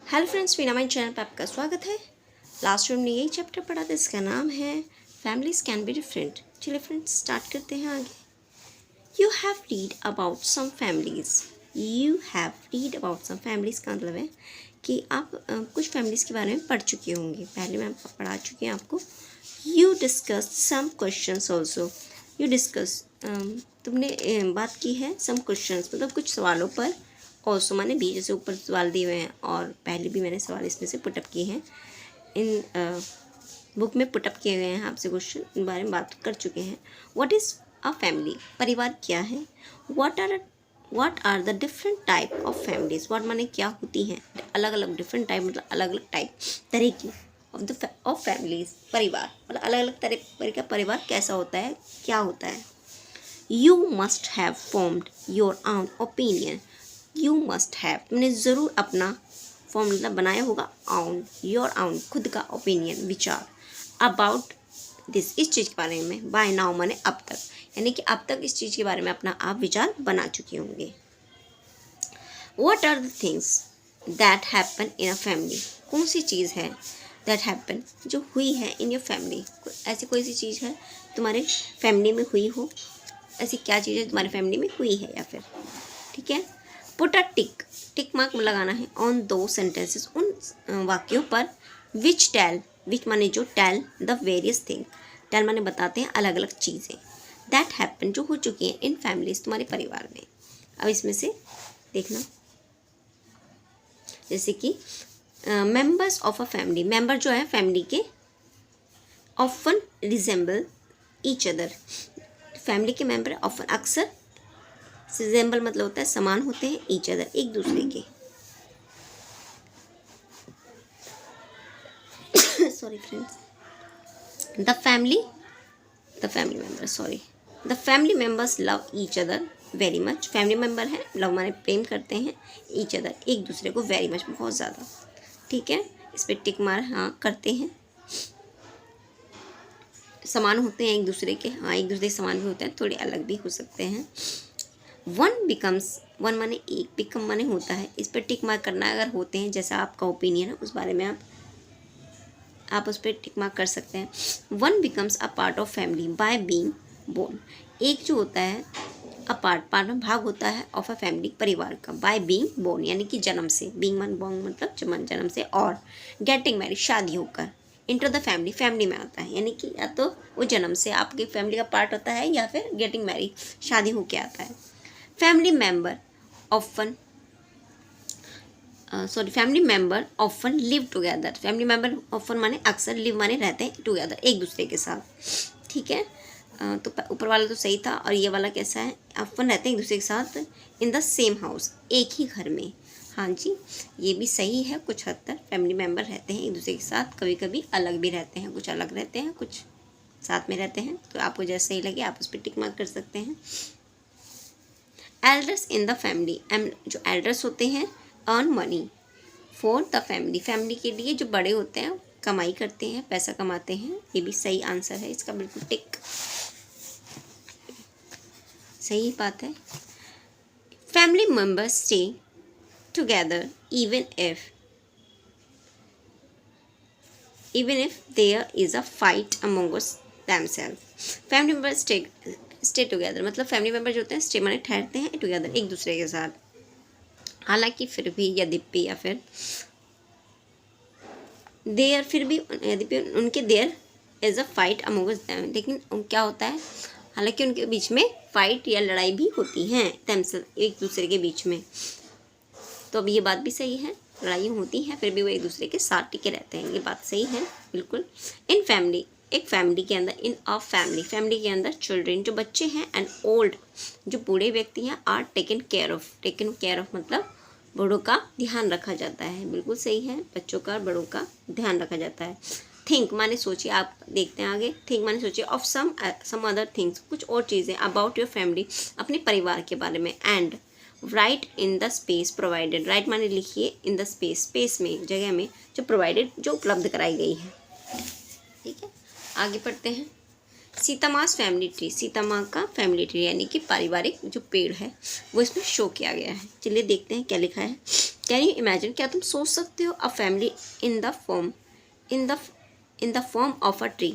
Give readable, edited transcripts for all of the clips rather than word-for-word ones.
Hello friends, Veena my channel पर आपका स्वागत है। लास्ट में हमने यही चैप्टर पढ़ा था, इसका नाम है फैमिलीज कैन बी डिफरेंट। चलिए फ्रेंड्स स्टार्ट करते हैं आगे। You have read about some families. You have read about some families का मतलब है कि आप कुछ फैमिलीज़ के बारे में पढ़ चुके होंगे, पहले मैं पढ़ा चुकी हूँ आपको। You discuss some questions also. You discuss तुमने बात की है सम क्वेश्चंस मतलब कुछ सवालों पर। ऑल्सो माने भी, जैसे ऊपर सवाल दिए हुए हैं और पहले भी मैंने सवाल इसमें से पुटअप किए हैं। इन बुक में पुटअप किए गए हैं आपसे क्वेश्चन, इन बारे में बात कर चुके हैं। व्हाट इज़ अ फैमिली, परिवार क्या है। What are the different type of families. What माने क्या होती हैं, अलग अलग डिफरेंट टाइप मतलब अलग अलग टाइप तरह की ऑफ फैमिलीज, परिवार मतलब अलग अलग तरह का परिवार कैसा होता है, क्या होता है। You must have formed your own opinion. You must have, तुमने ज़रूर अपना फॉर्म मतलब बनाया होगा ऑन, योर ऑन खुद का ओपिनियन विचार, अबाउट दिस इस चीज़ के बारे में, बाय नाउ माने अब तक, यानी कि अब तक इस चीज़ के बारे में अपना आप विचार बना चुके होंगे। What are the things that happen in a family, कौन सी चीज़ है दैट हैपन जो हुई है इन योर फैमिली, ऐसी कोई सी चीज़ है तुम्हारे फैमिली में हुई हो, ऐसी क्या चीज़ है तुम्हारी फैमिली में हुई है या फिर, ठीक है। Put a tick, tick mark लगाना है ऑन दो सेंटेंसेस, उन वाक्यों पर विच टेल, विच माने जो, tell the various thing, tell माने बताते हैं अलग अलग चीज़ें, दैट हैपन जो हो चुकी हैं इन फैमिलीज तुम्हारे परिवार में। अब इसमें से देखना, जैसे कि members of a family, member जो है फैमिली के, often resemble each other, family के मेंबर ऑफन अक्सर, रिजेंबल मतलब होता है समान होते हैं, ईच अदर एक दूसरे के। Sorry friends, the family members love each other very much. Family member है, लव माने प्रेम करते हैं, ईच अदर एक दूसरे को, वेरी मच बहुत ज़्यादा, ठीक है। इस पर टिक मार हाँ करते हैं। समान होते हैं एक दूसरे के, हाँ एक दूसरे के समान भी होते हैं, थोड़े अलग भी हो सकते हैं। वन बिकम्स, वन माने एक, बिकम माने होता है, इस पर टिक मार्क करना है अगर होते हैं, जैसा आपका ओपिनियन है उस बारे में आप उस पर टिक मार्क कर सकते हैं। One becomes a part of family by being born, एक जो होता है पार्ट में भाग होता है ऑफ अ फैमिली परिवार का, बाय बीइंग बोर्न यानी कि जन्म से, बीइंग मन बोर्न मतलब जन्म से, और गेटिंग मैरिड शादी होकर, इंटर द फैमिली फैमिली में आता है, यानी कि या तो वो जन्म से आपकी फैमिली का पार्ट होता है या फिर गेटिंग मैरिड शादी होके आता है। Family member often family member often live together, family member often माने अक्सर, लिव माने रहते हैं टुगेदर एक दूसरे के साथ, ठीक है। तो ऊपर वाला तो सही था, और ये वाला कैसा है, ऑफन रहते हैं एक दूसरे के साथ, इन द सेम हाउस एक ही घर में, हाँ जी ये भी सही है। कुछ हद तक फैमिली मेंबर रहते हैं एक दूसरे के साथ, कभी कभी अलग भी रहते हैं, कुछ अलग रहते हैं कुछ साथ में रहते हैं, तो आपको जैसे सही लगे आप उस पर टिक मार्क कर सकते हैं। एल्डर्स इन द फैमिली, जो एल्डर्स होते हैं earn money for the family, family के लिए जो बड़े होते हैं कमाई करते हैं, पैसा कमाते हैं, ये भी सही आंसर है इसका, बिल्कुल टिक सही बात है। Family members stay together even if there is a fight amongst themselves, family members stay together मतलब फैमिली मेंबर जो होते हैं स्टे माने ठहरते हैं टुगेदर एक दूसरे के साथ, हालांकि फिर भी यद्यपि या फिर देयर, फिर भी यद्यपि उनके there is a fight amongst them, लेकिन क्या होता है हालांकि उनके बीच में फाइट या लड़ाई भी होती हैं देमसेल्फ एक दूसरे के बीच में, तो अब ये बात भी सही है, लड़ाई होती हैं फिर भी वो एक दूसरे के साथ टिके रहते हैं, ये बात सही है बिल्कुल। इन फैमिली, एक फैमिली के अंदर, इन अ फैमिली फैमिली के अंदर चिल्ड्रेन जो बच्चे हैं, एंड ओल्ड जो बूढ़े व्यक्ति हैं, आर टेकन केयर ऑफ मतलब बड़ों का ध्यान रखा जाता है, बिल्कुल सही है, बच्चों का और बड़ों का ध्यान रखा जाता है। थिंक माने सोचिए, आप देखते हैं आगे, थिंक माने सोचिए ऑफ सम अदर थिंग्स, कुछ और चीज़ें, अबाउट योर फैमिली अपने परिवार के बारे में, and right in the space provided, right माने लिखिए, इन द स्पेस में जगह में जो प्रोवाइडेड जो उपलब्ध कराई गई है, ठीक है। आगे पढ़ते हैं। सीता मास फैमिली ट्री, सीता माँ का फैमिली ट्री यानी कि पारिवारिक जो पेड़ है वो इसमें शो किया गया है। चलिए देखते हैं क्या लिखा है। कैन यू इमेजिन, क्या तुम सोच सकते हो, a family in the form in the form of a tree.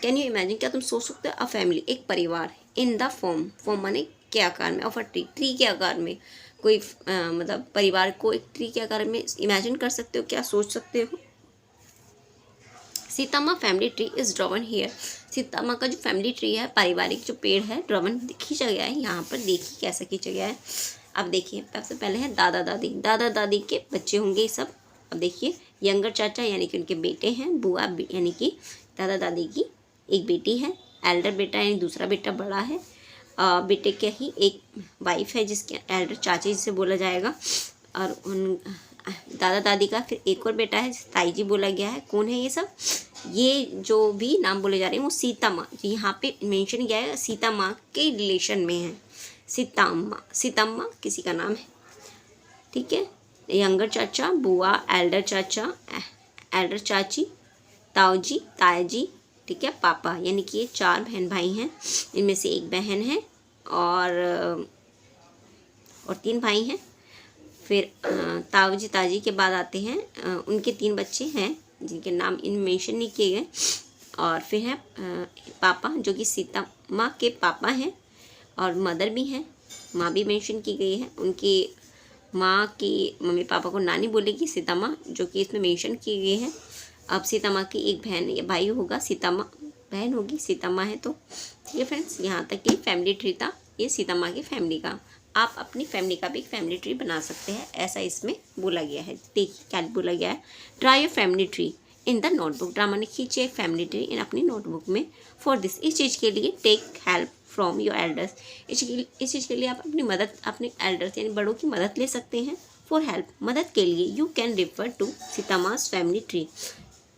Can you imagine, क्या तुम सोच सकते हो, अ फैमिली एक परिवार, इन द फॉर्म माने के आकार में, ऑफ अ ट्री के आकार में, कोई मतलब परिवार को एक ट्री के आकार में इमेजिन कर सकते हो, क्या सोच सकते हो। सीतामा फैमिली ट्री इज ड्रॉवन हियर, सीतामा का जो फैमिली ट्री है, पारिवारिक जो पेड़ है, ड्रॉवन खींचा गया है यहाँ पर। देखिए कैसा खींचा गया है। अब देखिए सबसे पहले है दादा दादी के बच्चे होंगे सब। अब देखिए यंगर चाचा यानी कि उनके बेटे हैं, बुआ यानी कि दादा दादी की एक बेटी है, एल्डर बेटा यानी दूसरा बेटा बड़ा है, बेटे के ही एक वाइफ है जिसके एल्डर चाची जिसे बोला जाएगा, और उन दादा दादी का फिर एक और बेटा है ताई जी बोला गया है। कौन है ये सब, ये जो भी नाम बोले जा रहे हैं वो सीता माँ, यहाँ पे मेंशन किया है सीता माँ के रिलेशन में है। सीतम्मा किसी का नाम है, ठीक है। यंगर चाचा, बुआ, एल्डर चाचा, एल्डर चाची, ताऊजी, तायाजी, ठीक है, पापा, यानी कि ये 4 बहन भाई हैं। इनमें से एक बहन है और 3 भाई हैं। फिर ताऊजी ताजी के बाद आते हैं उनके 3 बच्चे हैं जिनके नाम इन मेंशन नहीं किए गए। और फिर है पापा जो कि सीता माँ के पापा हैं, और मदर भी हैं, माँ भी मेंशन की गई है। उनकी माँ की मम्मी पापा को नानी बोलेगी सीता माँ, जो कि इसमें मेंशन की गई है। अब सीता माँ की एक बहन या भाई होगा, सीता माँ बहन होगी, सीता माँ है तो ठीक है फ्रेंड्स। यहाँ तक कि फैमिली ट्री था ये सीता माँ की फैमिली का। आप अपनी फैमिली का भी एक फैमिली ट्री बना सकते हैं, ऐसा इसमें बोला गया है। देखिए क्या बोला गया है, draw your family tree in the notebook. Draw माने खींचिए एक फैमिली ट्री इन अपनी नोटबुक में। फॉर दिस, इस चीज़ के लिए take help from your elders, इस चीज़ के लिए आप अपनी मदद अपने एल्डर्स यानी बड़ों की मदद ले सकते हैं। फॉर हेल्प, मदद के लिए, you can refer to Sitama's family tree.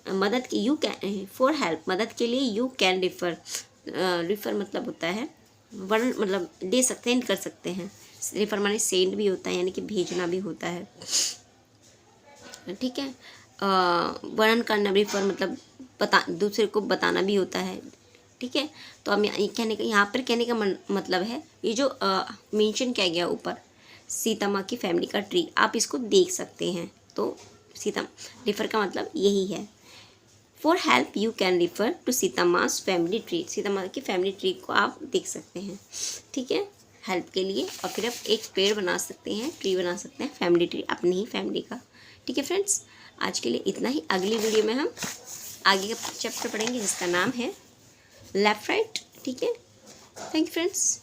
मदद की यू कैन, फॉर हेल्प मदद के लिए यू कैन रिफर मतलब होता है वर्ण, मतलब दे सकते हैं, कर सकते हैं। रेफर माने सेंड भी होता है यानी कि भेजना भी होता है, ठीक है। वर्णन करना, रेफर मतलब दूसरे को बताना भी होता है, ठीक है। तो अब कहने का यहाँ पर कहने का मतलब है ये जो मेंशन किया गया ऊपर सीता माँ की फैमिली का ट्री, आप इसको देख सकते हैं। तो सीता रेफर का मतलब यही है। For help you can refer to Sita मास फैमिली ट्री, सीता माँ की फैमिली ट्री को आप देख सकते हैं, ठीक है, हेल्प के लिए। और फिर आप एक पेड़ बना सकते हैं, ट्री बना सकते हैं, फैमिली ट्री अपनी ही फैमिली का, ठीक है फ्रेंड्स। आज के लिए इतना ही। अगली वीडियो में हम आगे का चैप्टर पढ़ेंगे जिसका नाम है लेफ्ट राइट, ठीक है। Thank you friends.